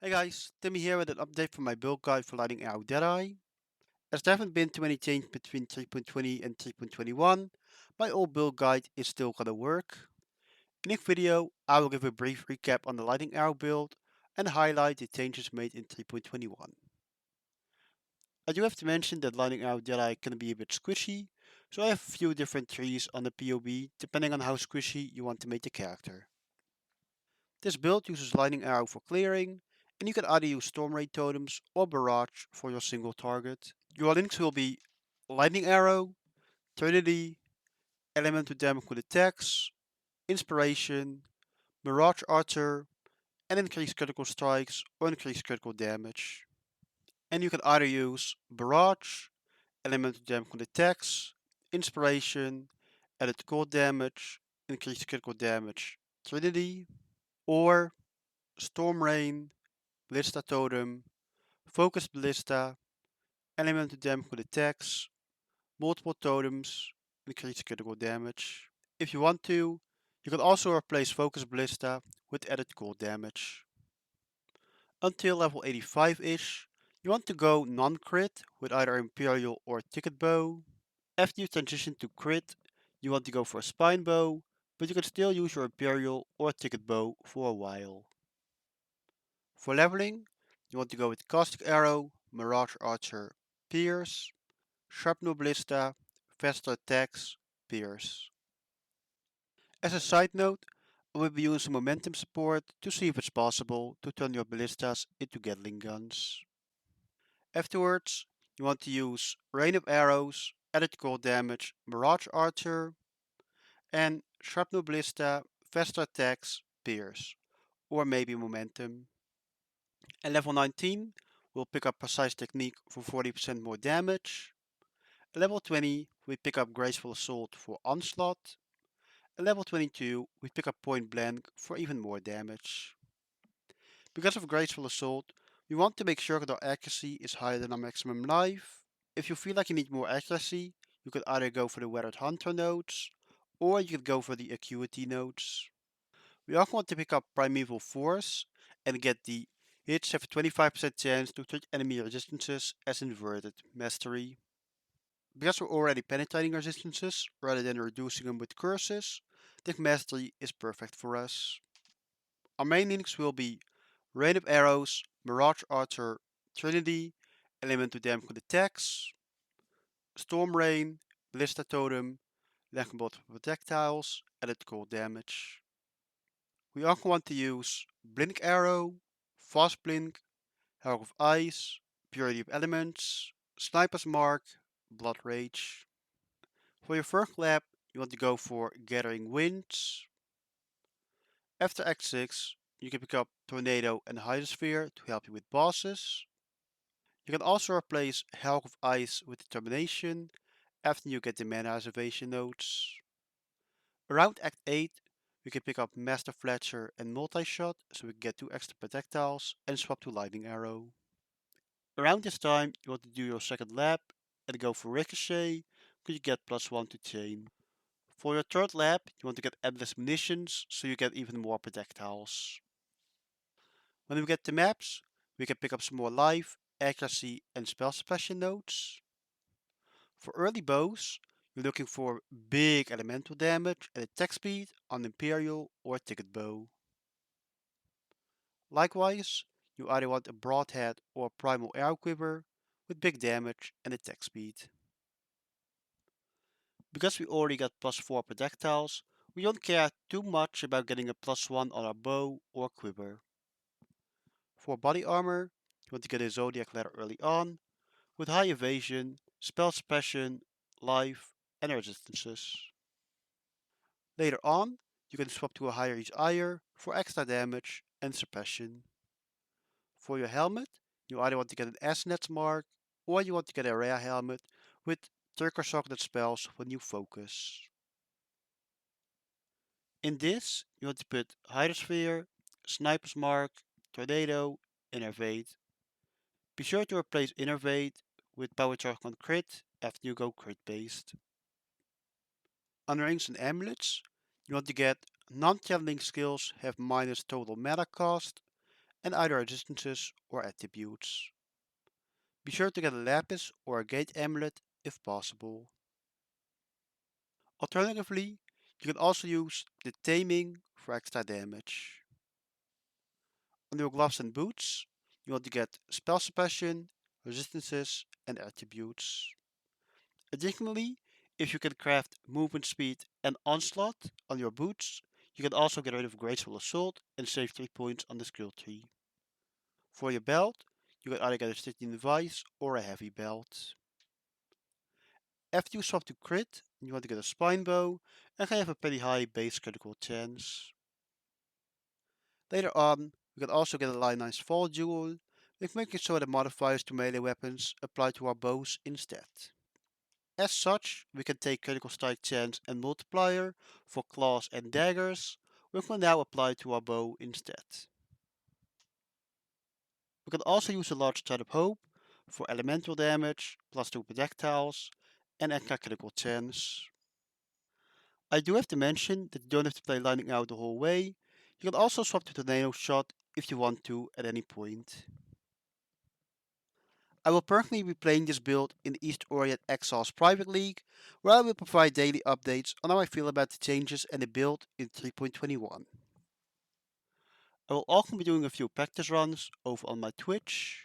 Hey guys, Timmy here with an update from my build guide for lighting out Deadeye. As there haven't been too many changes between 3.20 and 3.21, my old build guide is still gonna work. In this video, I will give a brief recap on the lighting arrow build and highlight the changes made in 3.21. I do have to mention that lighting arrow Deadeye can be a bit squishy, so I have a few different trees on the POB depending on how squishy you want to make the character. This build uses lightning arrow for clearing, and you can either use storm ray totems or barrage for your single target. Your links will be lightning arrow, Trinity, element to damage with attacks, inspiration, mirage archer, and increase critical strikes or increase critical damage. And you can either use barrage, element to damage with attacks, inspiration, added cold damage, increase critical damage, Trinity, or storm rain, Ballista Totem, Focus Ballista, Element to damage with attacks, multiple totems, increase critical damage. If you want to, you can also replace Focus Ballista with added cold damage. Until level 85-ish, you want to go non-crit with either Imperial or Ticket Bow. After you transition to crit, you want to go for a Spine Bow, but you can still use your Imperial or Ticket Bow for a while. For leveling, you want to go with Caustic Arrow, Mirage Archer, Pierce, Sharpnel Ballista, Faster Attacks, Pierce. As a side note, I will be using momentum support to see if it's possible to turn your ballistas into Gatling guns. Afterwards, you want to use Rain of Arrows, added cold damage, Mirage Archer, and Sharpnel Ballista, Faster Attacks, Pierce, or maybe momentum. At level 19, we'll pick up Precise Technique for 40% more damage. At level 20, we pick up Graceful Assault for Onslaught. At level 22, we pick up Point Blank for even more damage. Because of Graceful Assault, we want to make sure that our accuracy is higher than our maximum life. If you feel like you need more accuracy, you could either go for the Weathered Hunter nodes, or you could go for the Acuity nodes. We also want to pick up Primeval Force and get the hits have a 25% chance to treat enemy resistances as inverted mastery. Because we're already penetrating resistances rather than reducing them with curses, this mastery is perfect for us. Our main links will be Rain of Arrows, Mirage Archer, Trinity, Element to damage with attacks, Storm Rain, Ballista Totem, Legenbot projectiles, added cold damage. We also want to use Blink Arrow, Fast Blink, Hell of Ice, Purity of Elements, Sniper's Mark, Blood Rage. For your first lap, you want to go for Gathering Winds. After Act 6, you can pick up Tornado and Hydrosphere to help you with bosses. You can also replace Hulk of Ice with Determination after you get the Mana Reservation nodes. Around Act 8, we can pick up Master Fletcher and Multi-Shot so we can get 2 extra projectiles and swap to Lightning Arrow. Around this time, you want to do your second lap and go for Ricochet because you get +1 to chain. For your third lap, you want to get endless munitions so you get even more projectiles. When we get to maps, we can pick up some more life, accuracy and spell suppression nodes. For early bows, you're looking for big elemental damage and attack speed on Imperial or Ticket Bow. Likewise, you either want a broadhead or primal arrow quiver with big damage and attack speed. Because we already got +4 projectiles, we don't care too much about getting a +1 on our bow or quiver. For body armor, you want to get a Zodiac Letter early on, with high evasion, spell suppression, life, and resistances. Later on, you can swap to a higher Reach Ire for extra damage and suppression. For your helmet, you either want to get an Ascendancy mark, or you want to get a rare helmet with Turquoise Socket spells when you focus. In this, you want to put Hydrosphere, Sniper's Mark, Tornado, Innervate. Be sure to replace Innervate with Power Charge on Crit after you go crit based. On rings and amulets, you want to get non-channeling skills have minus total mana cost, and either resistances or attributes. Be sure to get a lapis or a gate amulet if possible. Alternatively, you can also use the taming for extra damage. On your gloves and boots, you want to get spell suppression, resistances, and attributes. Additionally, if you can craft movement speed and onslaught on your boots, you can also get rid of graceful assault and save 3 points on the skill tree. For your belt, you can either get a stitching device or a heavy belt. After you swap to crit, you want to get a spine bow and can have a pretty high base critical chance. Later on, we can also get a lionized fall jewel, with making sure that modifiers to melee weapons apply to our bows instead. As such, we can take critical strike chance and multiplier for claws and daggers, which will now apply to our bow instead. We can also use a large thread of hope for elemental damage, +2 projectiles, and extra critical chance. I do have to mention that you don't have to play Lightning Out the whole way. You can also swap to Tornado Shot if you want to at any point. I will personally be playing this build in the East Orient Exiles Private League, where I will provide daily updates on how I feel about the changes and the build in 3.21. I will also be doing a few practice runs over on my Twitch.